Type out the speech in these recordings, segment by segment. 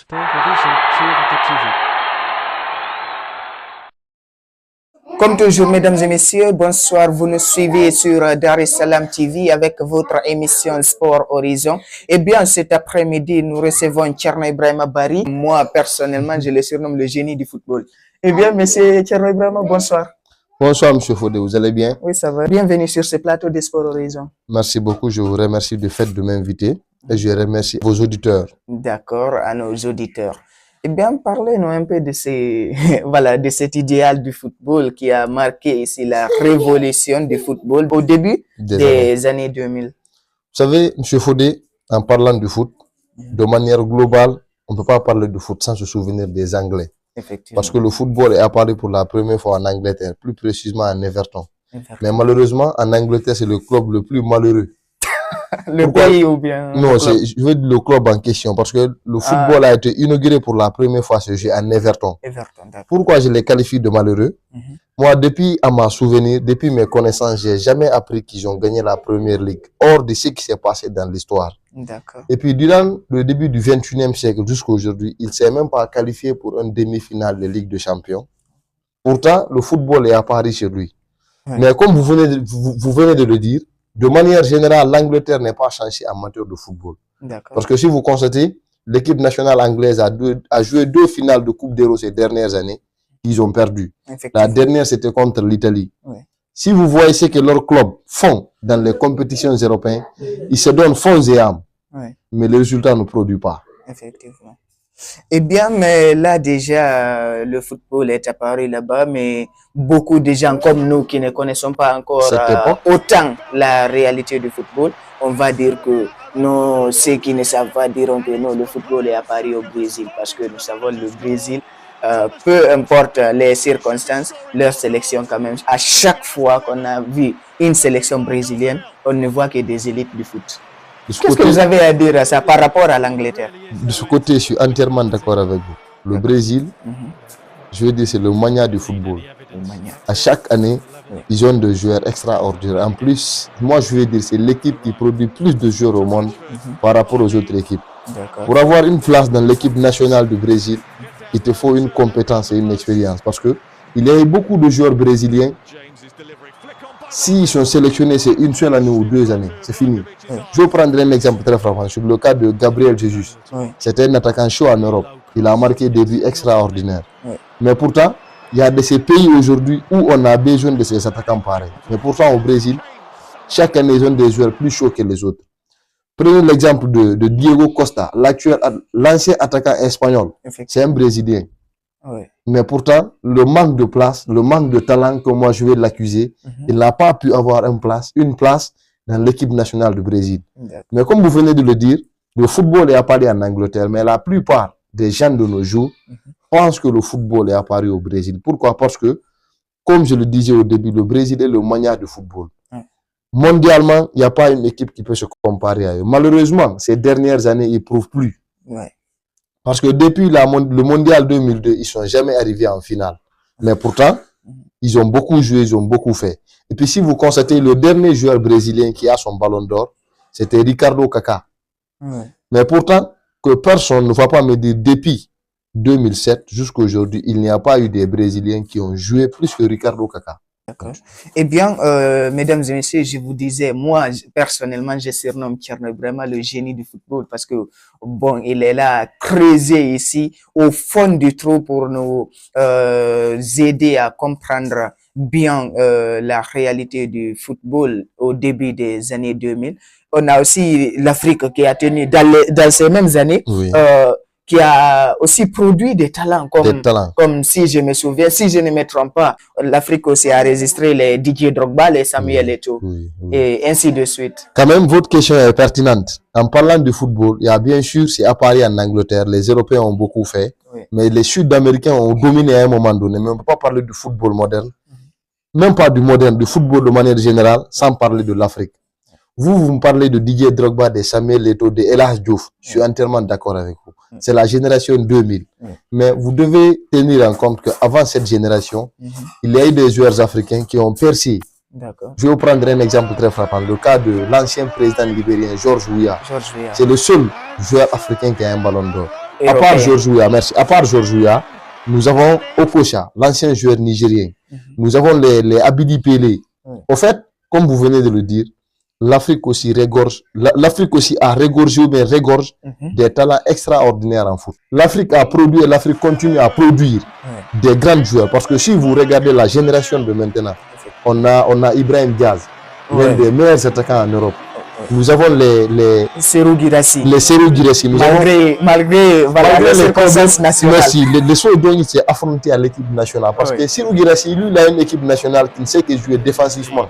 Sport Horizon sur la TV. Comme toujours, mesdames et messieurs, bonsoir. Vous nous suivez sur Dar es Salaam TV avec votre émission Sport Horizon. Eh bien, cet après-midi, nous recevons Thierno Ibrahima Bari. Moi, personnellement, je le surnomme le génie du football. Eh bien, monsieur Thierno Ibrahima, bonsoir. Bonsoir, monsieur Fodé, vous allez bien? Oui, ça va. Bienvenue sur ce plateau de Sport Horizon. Merci beaucoup, je vous remercie du fait de m'inviter et je remercie vos auditeurs. D'accord, à nos auditeurs. Eh bien, parlez-nous un peu de de cet idéal du football qui a marqué ici la révolution du football au début des années 2000. Vous savez, monsieur Fodé, en parlant du foot, de manière globale, on ne peut pas parler du foot sans se souvenir des Anglais. Effectivement. Parce que le football est apparu pour la première fois en Angleterre, plus précisément en Everton. Mais malheureusement, en Angleterre, c'est le club le plus malheureux. Le pays ou bien... Non, je veux dire le club en question, parce que le football a été inauguré pour la première fois ce jeu en Everton. Pourquoi je les qualifie de malheureux? Moi, depuis à ma souvenir, depuis mes connaissances, j'ai jamais appris qu'ils ont gagné la première ligue, hors de ce qui s'est passé dans l'histoire. Et puis, durant le début du 21e siècle jusqu'à aujourd'hui, il ne s'est même pas qualifié pour une demi-finale de Ligue des Champions. Pourtant, le football est apparu chez lui. Mais comme vous venez de le dire, de manière générale, l'Angleterre n'est pas changée en matière de football. Parce que si vous constatez, l'équipe nationale anglaise a joué 2 finales de Coupe d'Euro ces dernières années. Ils ont perdu. La dernière, c'était contre l'Italie. Si vous voyez ce que leurs clubs font dans les compétitions européennes, ils se donnent fonds et âme. Mais le résultat ne produit pas. Effectivement. Eh bien, mais là déjà, le football est apparu là-bas, mais beaucoup de gens comme nous qui ne connaissons pas encore autant la réalité du football, on va dire que nous, ceux qui ne savent pas diront que non, le football est apparu au Brésil, parce que nous savons le Brésil, peu importe les circonstances, leur sélection quand même, à chaque fois qu'on a vu une sélection brésilienne, on ne voit que des élites du foot. Qu'est-ce que vous avez à dire à ça par rapport à l'Angleterre? De ce côté, je suis entièrement d'accord avec vous. Le Brésil, je veux dire, c'est le mania du football. À chaque année, ils ont des joueurs extraordinaires. En plus, moi, je veux dire, c'est l'équipe qui produit plus de joueurs au monde par rapport aux autres équipes. Pour avoir une place dans l'équipe nationale du Brésil, il te faut une compétence et une expérience. Parce que il y a eu beaucoup de joueurs brésiliens. S'ils sont sélectionnés, c'est une seule année ou 2 années. C'est fini. Je vais prendre un exemple très frappant sur le cas de Gabriel Jesus. C'était un attaquant chaud en Europe. Il a marqué des buts extraordinaires. Mais pourtant, il y a de ces pays aujourd'hui où on a besoin de ces attaquants pareils. Mais pourtant, au Brésil, chaque année, ils ont des joueurs plus chauds que les autres. Prenez l'exemple de Diego Costa, l'ancien attaquant espagnol. C'est un Brésilien. Mais pourtant, le manque de place, le manque de talent que moi je vais l'accuser, il n'a pas pu avoir une place dans l'équipe nationale du Brésil. Mais comme vous venez de le dire, le football est apparu en Angleterre, mais la plupart des gens de nos jours pensent que le football est apparu au Brésil. Pourquoi? Parce que, comme je le disais au début, le Brésil est le mania du football. Mondialement, il n'y a pas une équipe qui peut se comparer à eux. Malheureusement, ces dernières années, ils ne prouvent plus. Parce que depuis le Mondial 2002, ils ne sont jamais arrivés en finale. Mais pourtant, ils ont beaucoup joué, ils ont beaucoup fait. Et puis si vous constatez, le dernier joueur brésilien qui a son ballon d'or, c'était Ricardo Kaká. Mais pourtant, que personne ne va pas me dire, depuis 2007 jusqu'à aujourd'hui, il n'y a pas eu des Brésiliens qui ont joué plus que Ricardo Kaká. Eh bien, mesdames et messieurs, je vous disais, moi, personnellement, je surnomme Thierno Ibrahima le génie du football parce que, bon, il est là à creuser ici au fond du trou pour nous aider à comprendre bien la réalité du football au début des années 2000. On a aussi l'Afrique qui a tenu dans ces mêmes années, qui a aussi produit des talents, comme si je me souviens, si je ne me trompe pas, l'Afrique aussi a enregistré les Didier Drogba, les Samuel Eto'o, et ainsi de suite. Quand même, votre question est pertinente. En parlant du football, il y a bien sûr, c'est apparu en Angleterre, les Européens ont beaucoup fait, mais les Sud-Américains ont dominé à un moment donné. Mais on ne peut pas parler du football moderne, même pas du moderne, du football de manière générale, sans parler de l'Afrique. Vous me parlez de Didier Drogba, de Samuel Eto'o, de El Hadji Diouf. Je suis entièrement d'accord avec vous. C'est la génération 2000. Mais vous devez tenir en compte qu'avant cette génération, il y a eu des joueurs africains qui ont percé. Je vais vous prendre un exemple très frappant. Le cas de l'ancien président libérien, George Weah. C'est le seul joueur africain qui a un ballon d'or. À part George Weah, merci. À part George Weah, nous avons Okocha, l'ancien joueur nigérien. Nous avons les Abidi Pelé. Au fait, comme vous venez de le dire, l'Afrique aussi regorge, l'Afrique aussi a regorgé ou bien regorge des talents extraordinaires en foot. L'Afrique a produit et l'Afrique continue à produire des grands joueurs. Parce que si vous regardez la génération de maintenant, on a Ibrahim Diaz, l'un des meilleurs attaquants en Europe. Nous avons les Serhou Guirassy. Les Serhou Guirassy. Malgré les circonstances nationales. Merci. Le Sodong s'est affronté à l'équipe nationale. Parce que Serhou Guirassy, lui, il a une équipe nationale qui ne sait que jouer défensivement.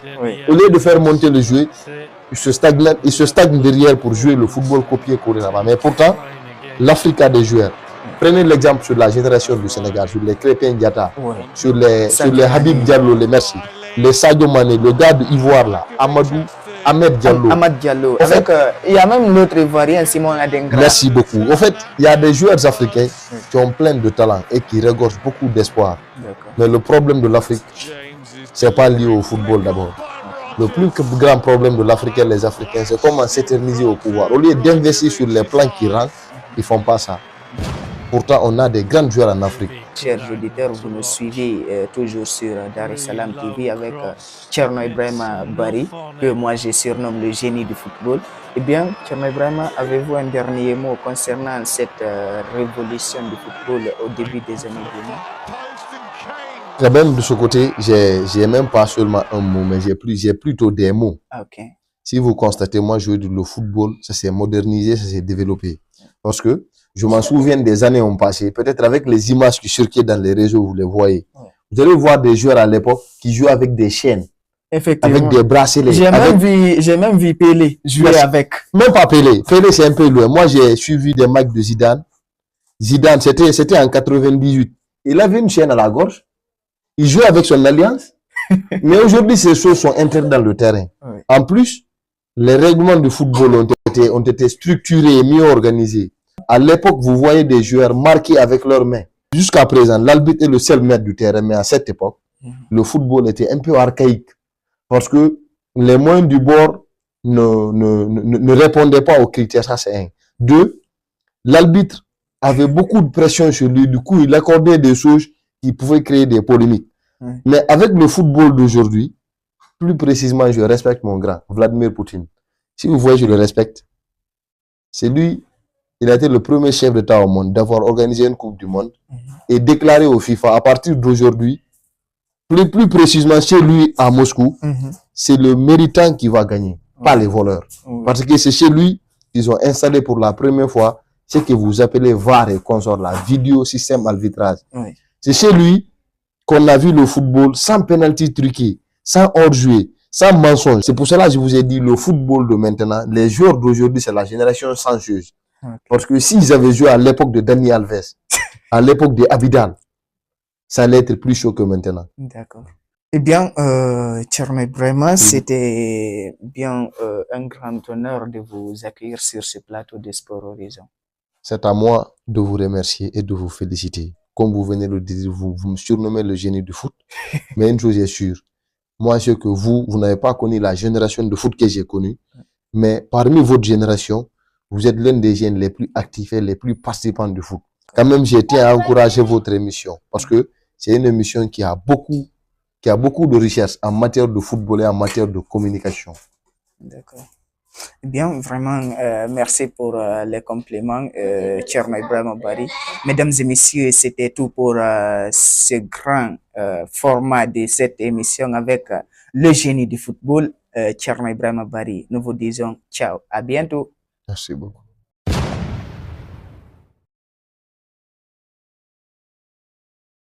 Au lieu de faire monter le jeu, il se stagne derrière pour jouer le football copier-coller là-bas. Mais pourtant, l'Afrique a des joueurs. Prenez l'exemple sur la génération du Sénégal, sur les Crépin Diatta, sur les Habib Diallo, les Merci, les Sadio Mané, le gars d'Ivoire là, Ahmed Diallo. Ahmed Diallo. Avec, il y a même l'autre Ivoirien, Simon Adengra. Merci beaucoup. En fait, il y a des joueurs africains qui ont plein de talent et qui regorgent beaucoup d'espoir. Mais le problème de l'Afrique, ce n'est pas lié au football d'abord. Le plus grand problème de l'Afrique et les Africains, c'est comment s'éterniser au pouvoir. Au lieu d'investir sur les plans qui rentrent, ils ne font pas ça. Pourtant, on a des grands joueurs en Afrique. Chers auditeurs, vous nous suivez toujours sur Dar es Salaam TV avec Thierno Ibrahima Bary, que moi je surnomme le génie du football. Eh bien, Thierno Ibrahima, avez-vous un dernier mot concernant cette révolution du football au début des années 2000? Même de ce côté, j'ai même pas seulement un mot, mais j'ai plutôt des mots. Okay. Si vous constatez, moi, le football, ça s'est modernisé, ça s'est développé. Parce que je m'en souviens des années ont passé, peut-être avec les images qui circulent dans les réseaux, vous les voyez. Vous allez voir des joueurs à l'époque qui jouent avec des chaînes, avec des bracelets. J'ai même vu Pelé jouer avec. Même pas Pelé. Pelé, c'est un peu loin. Moi, j'ai suivi des matchs de Zidane. Zidane, c'était en 98. Il avait une chaîne à la gorge. Il jouait avec son alliance. Mais aujourd'hui, ces choses sont internes dans le terrain. En plus, les règlements du football ont été structurés et mieux organisés. À l'époque, vous voyez des joueurs marqués avec leurs mains. Jusqu'à présent, l'arbitre est le seul maître du terrain, mais à cette époque, le football était un peu archaïque. Parce que les moyens du bord ne répondaient pas aux critères, ça c'est un. Deux, l'arbitre avait beaucoup de pression sur lui, du coup, il accordait des choses qui pouvaient créer des polémiques. Mais avec le football d'aujourd'hui, plus précisément, je respecte mon grand, Vladimir Poutine. Si vous voyez, je le respecte. C'est lui. Il a été le premier chef d'État au monde d'avoir organisé une Coupe du Monde et déclaré au FIFA à partir d'aujourd'hui, plus précisément chez lui à Moscou, c'est le méritant qui va gagner, pas les voleurs. Parce que c'est chez lui qu'ils ont installé pour la première fois ce que vous appelez VAR et consort, la vidéo système arbitrage. C'est chez lui qu'on a vu le football sans penalty truqué, sans hors-jeu, sans mensonge. C'est pour cela que je vous ai dit, le football de maintenant, les joueurs d'aujourd'hui, c'est la génération chanceuse. Parce que s'ils avaient joué à l'époque de Dani Alves, à l'époque de Abidal, ça allait être plus chaud que maintenant. D'accord. Eh bien, Thierno Ibrahima, c'était bien un grand honneur de vous accueillir sur ce plateau de Sport Horizon. C'est à moi de vous remercier et de vous féliciter. Comme vous venez de le dire, vous me surnommez le génie du foot. Mais une chose est sûre, moi, je sais que vous n'avez pas connu la génération de foot que j'ai connue. Mais parmi votre génération, vous êtes l'un des jeunes les plus actifs et les plus participants du foot. Quand même, j'ai été à encourager votre émission parce que c'est une émission qui a beaucoup de richesse en matière de football et en matière de communication. D'accord. Eh bien, vraiment, merci pour les compliments, Thierno Ibrahima Bary. Mesdames et messieurs, c'était tout pour ce grand format de cette émission avec le génie du football, Thierno Ibrahima Bary. Nous vous disons ciao, à bientôt. Merci beaucoup.